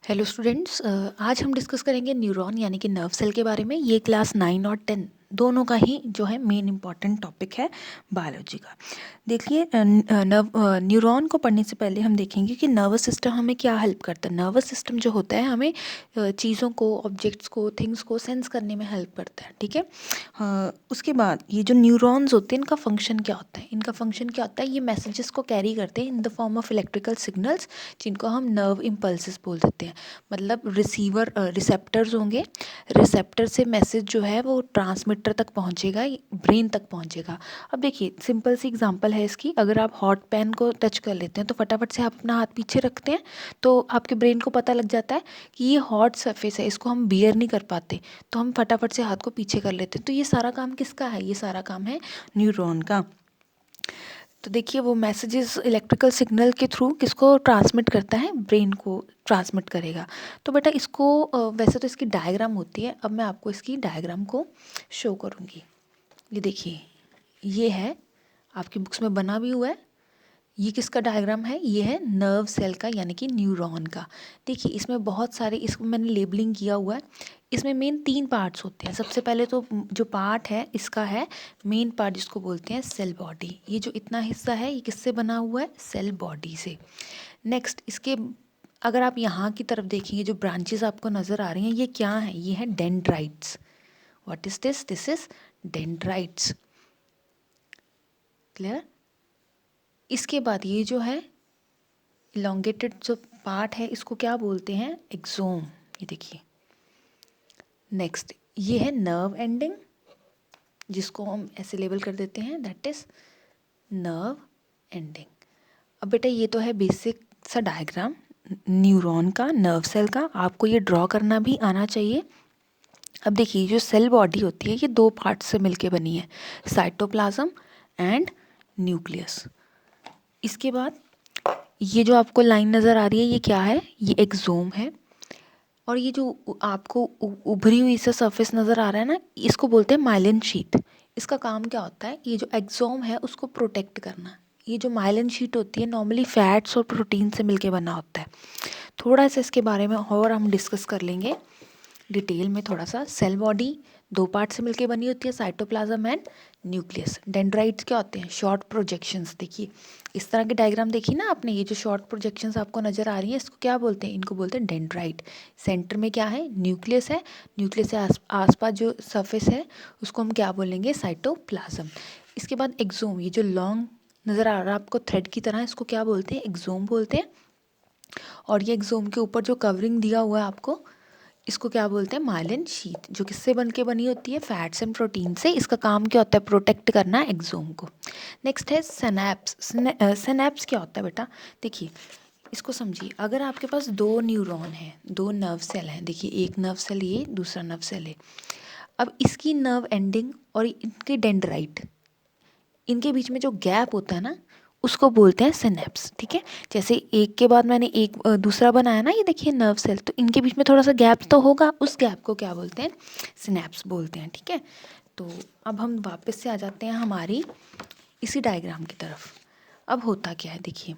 Hello students, आज हम discuss करेंगे न्यूरॉन यानी कि नर्व सेल के बारे में। ये क्लास 9 और 10 दोनों का ही जो है मेन इंपॉर्टेंट टॉपिक है बायोलॉजी का। देखिए, न्यूरॉन को पढ़ने से पहले हम देखेंगे कि नर्वस सिस्टम हमें क्या हेल्प करता है। नर्वस सिस्टम जो होता है हमें चीज़ों को, ऑब्जेक्ट्स को, थिंग्स को सेंस करने में हेल्प करता है, ठीक है। उसके बाद ये जो न्यूरॉन्स होते हैं इनका फंक्शन क्या होता है? इनका फंक्शन क्या होता है? ये मैसेजेस को कैरी करते हैं in the form of electrical signals, जिनको हम नर्व इम्पल्सेस बोल देते हैं। मतलब रिसेप्टर्स होंगे, रिसेप्टर से मैसेज जो है वो ट्रांसमीटर तक पहुंचेगा, ब्रेन तक पहुंचेगा। अब देखिए, सिंपल सी एग्जांपल है इसकी। अगर आप हॉट पैन को टच कर लेते हैं तो फटाफट से आप अपना हाथ पीछे रखते हैं तो आपके ब्रेन को पता लग जाता है कि ये हॉट सरफेस है, इसको हम बियर नहीं कर पाते, तो हम फटाफट से हाथ को पीछे कर लेते हैं। तो ये सारा काम किसका है? ये सारा काम है न्यूरॉन का। तो देखिए, वो मैसेजेस इलेक्ट्रिकल सिग्नल के थ्रू किसको ट्रांसमिट करता है? ब्रेन को ट्रांसमिट करेगा। तो बेटा इसको वैसे तो इसकी डायग्राम होती है, अब मैं आपको इसकी डायग्राम को शो करूँगी। ये देखिए, ये है, आपकी बुक्स में बना भी हुआ है। ये किसका डायग्राम है? ये है नर्व सेल का यानी कि न्यूरॉन का। देखिए, इसमें बहुत सारे, इसको मैंने लेबलिंग किया हुआ है। इसमें मेन 3 पार्ट्स होते हैं। सबसे पहले तो जो पार्ट है इसका है मेन पार्ट, जिसको बोलते हैं सेल बॉडी। ये जो इतना हिस्सा है ये किससे बना हुआ है? सेल बॉडी से। नेक्स्ट, इसके अगर आप यहाँ की तरफ देखेंगे, जो ब्रांचेस आपको नज़र आ रही हैं ये क्या हैं? ये हैं dendrites. What is this? This is dendrites. Clear? इसके बाद ये जो है इलोंगेटेड जो पार्ट है इसको क्या बोलते हैं? एक्सोम। ये देखिए। नेक्स्ट, ये है नर्व एंडिंग, जिसको हम ऐसे लेबल कर देते हैं, दैट इज नर्व एंडिंग। अब बेटा ये तो है बेसिक सा डायग्राम न्यूरॉन का, नर्व सेल का। आपको ये ड्रॉ करना भी आना चाहिए। अब देखिए, जो सेल बॉडी होती है ये 2 पार्ट से मिलके बनी है, साइटोप्लाज्म एंड न्यूक्लियस। इसके बाद ये जो आपको लाइन नज़र आ रही है ये क्या है? ये एक्सोम है। और ये जो आपको उभरी हुई सा सरफेस नज़र आ रहा है ना, इसको बोलते हैं माइलिन शीट। इसका काम क्या होता है? ये जो एक्सोम है उसको प्रोटेक्ट करना। ये जो माइलिन शीट होती है नॉर्मली फैट्स और प्रोटीन से मिलके बना होता है। थोड़ा सा इसके बारे में और हम डिस्कस कर लेंगे डिटेल में थोड़ा सा। सेल बॉडी 2 पार्ट से मिलके बनी होती है, साइटोप्लाज्म एंड न्यूक्लियस। डेंड्राइट्स क्या होते हैं? Short projections. देखिए, इस तरह के डायग्राम देखी ना आपने, ये जो शॉर्ट प्रोजेक्शंस आपको नज़र आ रही है इसको क्या बोलते हैं? इनको बोलते हैं डेंड्राइट। सेंटर में क्या है? न्यूक्लियस है। न्यूक्लियस से आसपास जो सरफेस है उसको हम क्या बोलेंगे? साइटोप्लाज्म। इसके बाद एक्सोम, ये जो लॉन्ग नज़र आ रहा है आपको थ्रेड की तरह, इसको क्या बोलते हैं? एक्सोम बोलते हैं। और ये एक्सोम के ऊपर जो कवरिंग दिया हुआ है आपको, इसको क्या बोलते हैं? माइलिन शीट, जो किससे बन के बनी होती है? फैट्स एंड प्रोटीन से। इसका काम क्या होता है? प्रोटेक्ट करना एक्सोम को। नेक्स्ट है सिनैप्स। सिनैप्स क्या होता है बेटा? देखिए, इसको समझिए। अगर आपके पास 2 न्यूरॉन हैं, 2 नर्व सेल हैं, देखिए एक नर्व सेल ये, दूसरा नर्व सेल है। अब इसकी नर्व एंडिंग और इनके डेंड्राइट, इनके बीच में जो गैप होता है ना उसको बोलते हैं सिनेप्स, ठीक है। जैसे एक के बाद मैंने एक दूसरा बनाया ना, ये देखिए नर्व सेल, तो इनके बीच में थोड़ा सा गैप तो होगा, उस गैप को क्या बोलते हैं? सिनेप्स बोलते हैं, ठीक है। तो अब हम वापस से आ जाते हैं हमारी इसी डायग्राम की तरफ। अब होता क्या है देखिए,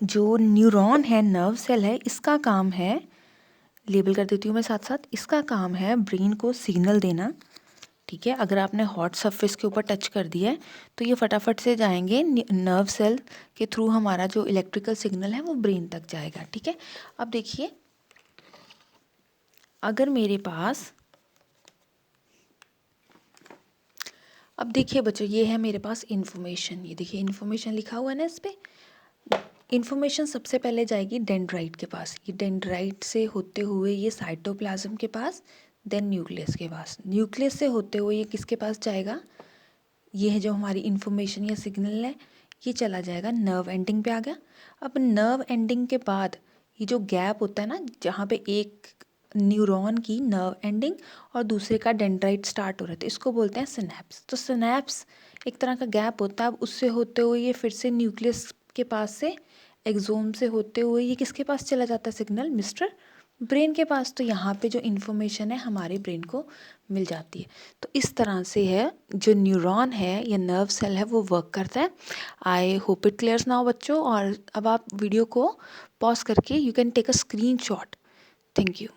जो न्यूरॉन है, नर्व सेल है, इसका काम है, लेबल कर देती हूँ मैं साथ साथ, इसका काम है ब्रेन को सिग्नल देना, ठीक है। अगर आपने हॉट सरफेस के ऊपर टच कर दिया है तो ये फटाफट से जाएंगे नर्व सेल के थ्रू, हमारा जो इलेक्ट्रिकल सिग्नल है वो ब्रेन तक जाएगा, ठीक है। अब देखिए, अगर मेरे पास, अब देखिए बच्चों, ये है मेरे पास इन्फॉर्मेशन। ये देखिए इन्फॉर्मेशन लिखा हुआ है ना इस पर। इन्फॉर्मेशन सबसे पहले जाएगी डेंड्राइट के पास, ये डेंड्राइट से होते हुए ये साइटोप्लाज्म के पास, देन न्यूक्लियस के पास। न्यूक्लियस से होते हुए ये किसके पास जाएगा? ये है जो हमारी इन्फॉर्मेशन या सिग्नल है, ये चला जाएगा नर्व एंडिंग पे आ गया। अब नर्व एंडिंग के बाद ये जो गैप होता है ना, जहाँ पे एक न्यूरॉन की नर्व एंडिंग और दूसरे का डेंड्राइट स्टार्ट हो रहा है, तो इसको बोलते हैं सिनैप्स। तो सिनैप्स एक तरह का गैप होता है। अब उससे होते हुए ये फिर से न्यूक्लियस के पास से, एक्सोम से होते हुए ये किसके पास चला जाता है सिग्नल? मिस्टर ब्रेन के पास तो यहाँ पे जो इन्फॉर्मेशन है हमारे ब्रेन को मिल जाती है। तो इस तरह से है जो न्यूरॉन है या नर्व सेल है वो वर्क करता है। I hope it clears now बच्चों। और अब आप वीडियो को पॉज करके you can take a screenshot. Thank you.